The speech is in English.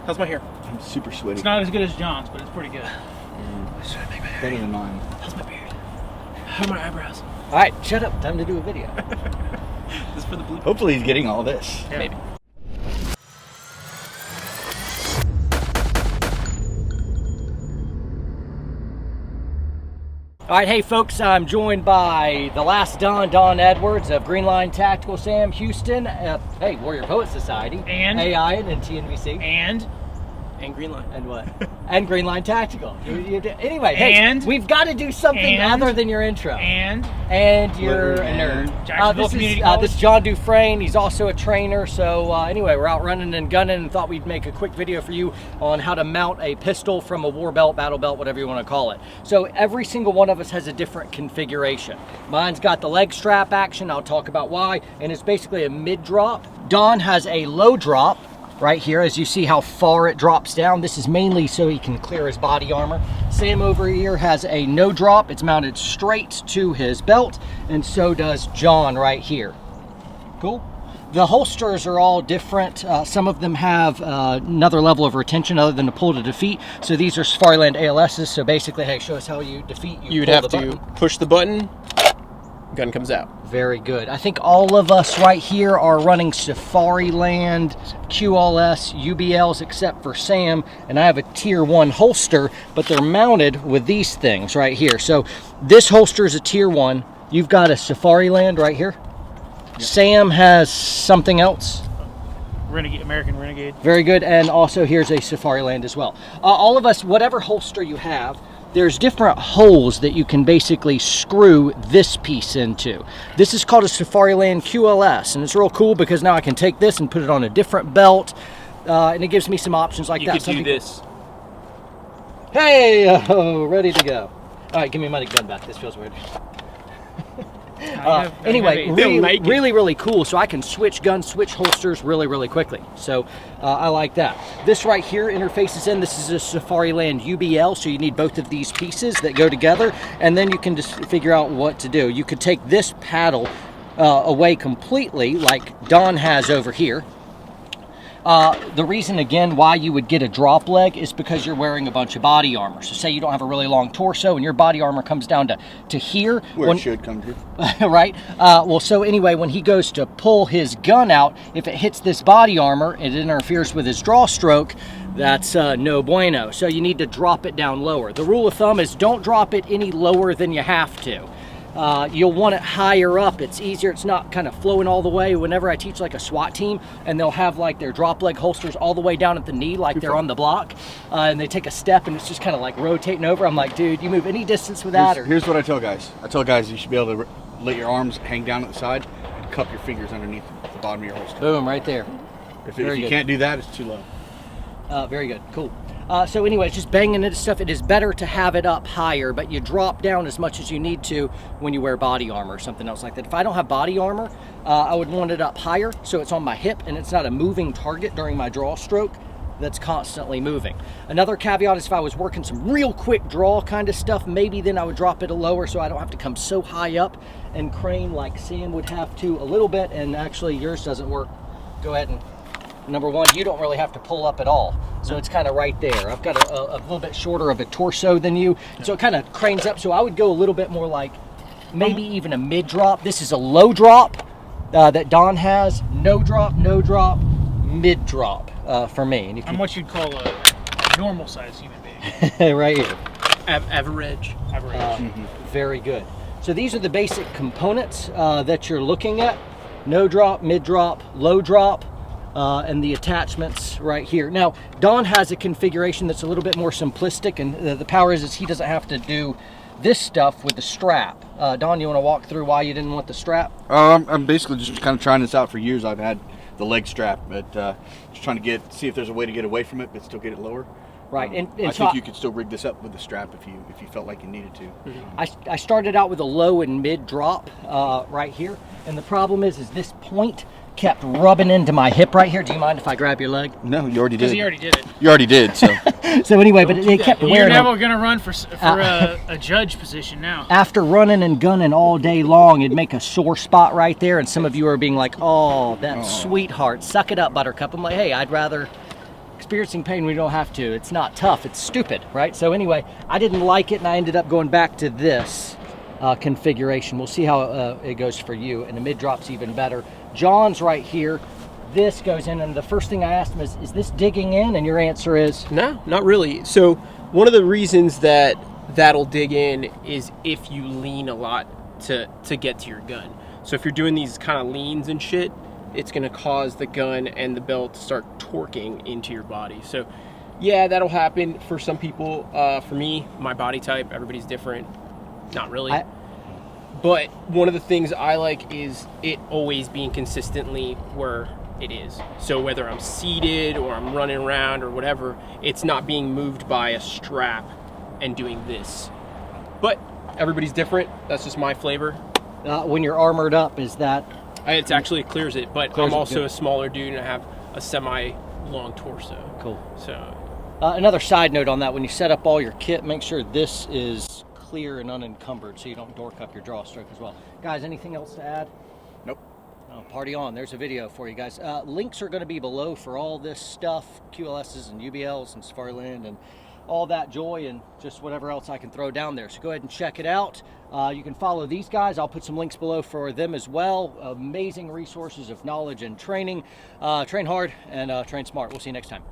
How's my hair? I'm super sweaty. It's not as good as John's, but it's pretty good. Better than mine. How's my beard? How are my eyebrows? All right, shut up. Time to do a video. This is for the blue. Hopefully he's getting all this. Yeah. Maybe. All right, hey folks, I'm joined by the last Don Edwards of Greenline Tactical Sam Houston. Hey, Warrior Poet Society. And? AI and TNVC. And Greenline. And what? And Greenline Tactical. Anyway, hey, And? we've got to do something And? other than your intro. And You're a Literary nerd. Jacksonville Community College. This is John Dufresne. He's also a trainer. So anyway, we're out running and gunning and thought we'd make a quick video for you on how to mount a pistol from a war belt, battle belt, whatever you want to call it. So every single one of us has a different configuration. Mine's got the leg strap action. I'll talk about why. And it's basically a mid drop. Don has a low drop right here, as you see how far it drops down. This is mainly so he can clear his body armor. Sam over here has a no drop. It's mounted straight to his belt, and so does John right here. Cool. The holsters are all different. Some of them have another level of retention other than the pull to defeat. So these are Safariland ALSs. So basically, hey, show us how you defeat. You would pull have the to button. push the button, gun comes out. Very good. I think all of us right here are running Safariland QLS UBLs except for Sam, and I have a tier 1 holster, but they're mounted with these things right here. So this holster is a tier 1. You've got a Safariland right here. Yep. Sam has something else. Renegade, American Renegade. Very good. And also here's a Safariland as well. All of us, whatever holster you have, there's different holes that you can basically screw this piece into. This is called a Safariland QLS, and it's real cool because now I can take this and put it on a different belt, and it gives me some options like that. You could do this. Hey, ready to go. All right, give me my gun back. This feels weird. Anyway, really cool. So I can switch guns, switch holsters really quickly. So I like that. This right here interfaces in. This is a Safariland UBL. So you need both of these pieces that go together, and then you can just figure out what to do. You could take this paddle away completely, like Don has over here. The reason, again, why you would get a drop leg is because you're wearing a bunch of body armor. So say you don't have a really long torso and your body armor comes down to here. Where it should come to. Right? Well, so anyway, when he goes to pull his gun out, if it hits this body armor, it interferes with his draw stroke. That's no bueno. So you need to drop it down lower. The rule of thumb is don't drop it any lower than you have to. You'll want it higher up. It's easier. It's not kind of flowing all the way. Whenever I teach like a SWAT team and they'll have like their drop leg holsters all the way down at the knee like they're on the block, and they take a step and it's just kind of like rotating over. I'm like, dude, you move any distance with that? Here's what I tell guys. I tell guys you should be able to let your arms hang down at the side and cup your fingers underneath the bottom of your holster. Boom, right there. If you can't do that, it's too low. Very good. Cool. So anyways, just banging into stuff. It is better to have it up higher, but you drop down as much as you need to when you wear body armor or something else like that. If I don't have body armor, I would want it up higher so it's on my hip and it's not a moving target during my draw stroke that's constantly moving. Another caveat is if I was working some real quick draw kind of stuff, maybe then I would drop it a lower so I don't have to come so high up and crane like Sam would have to a little bit. And actually yours doesn't work. Go ahead and number one, you don't really have to pull up at all. So it's kind of right there. I've got a little bit shorter of a torso than you. So it kind of cranes up. So I would go a little bit more like maybe even a mid drop. This is a low drop that Don has. No drop, mid drop for me. And I'm what you'd call a normal sized human being. right here. Average. Very good. So these are the basic components that you're looking at. No drop, mid drop, low drop. And the attachments right here. Now, Don has a configuration that's a little bit more simplistic, and the power is he doesn't have to do this stuff with the strap. Don, you want to walk through why you didn't want the strap? I'm basically just kind of trying this out for years. I've had the leg strap, but just trying to see if there's a way to get away from it, but still get it lower. Right, and I so think you could still rig this up with the strap if you felt like you needed to. I started out with a low and mid drop right here, and the problem is this point kept rubbing into my hip right here. Do you mind if I grab your leg? No, you already did. Because he already did it. You already did, so. So anyway, but it kept wearing. You're never going to run for a judge position now. After running and gunning all day long, it'd make a sore spot right there, and some of you are being like, oh, that sweetheart, suck it up, Buttercup. I'm like, hey, I'd rather experiencing pain when you don't have to. It's not tough, it's stupid, right? So anyway, I didn't like it and I ended up going back to this configuration. We'll see how it goes for you, and the mid drop's even better. John's right here. This goes in, and the first thing I asked him is this digging in? And your answer is? No, not really. So one of the reasons that that'll dig in is if you lean a lot to get to your gun. So if you're doing these kind of leans and shit, it's gonna cause the gun and the belt to start torquing into your body. So yeah, that'll happen for some people. For me, my body type, everybody's different. Not really. But one of the things I like is it always being consistently where it is. So whether I'm seated or I'm running around or whatever, it's not being moved by a strap and doing this. But everybody's different. That's just my flavor. When you're armored up, is that? It actually clears it, but Clears I'm it, also good. a smaller dude and I have a semi-long torso. Cool. So Another side note on that, when you set up all your kit, make sure this is clear and unencumbered so you don't dork up your drawstroke as well. Guys, anything else to add? Nope. Oh, party on. There's a video for you guys. Links are going to be below for all this stuff, QLSs and UBLs and Safariland and all that joy and just whatever else I can throw down there. So go ahead and check it out. You can follow these guys. I'll put some links below for them as well. Amazing resources of knowledge and training. Train hard and train smart. We'll see you next time.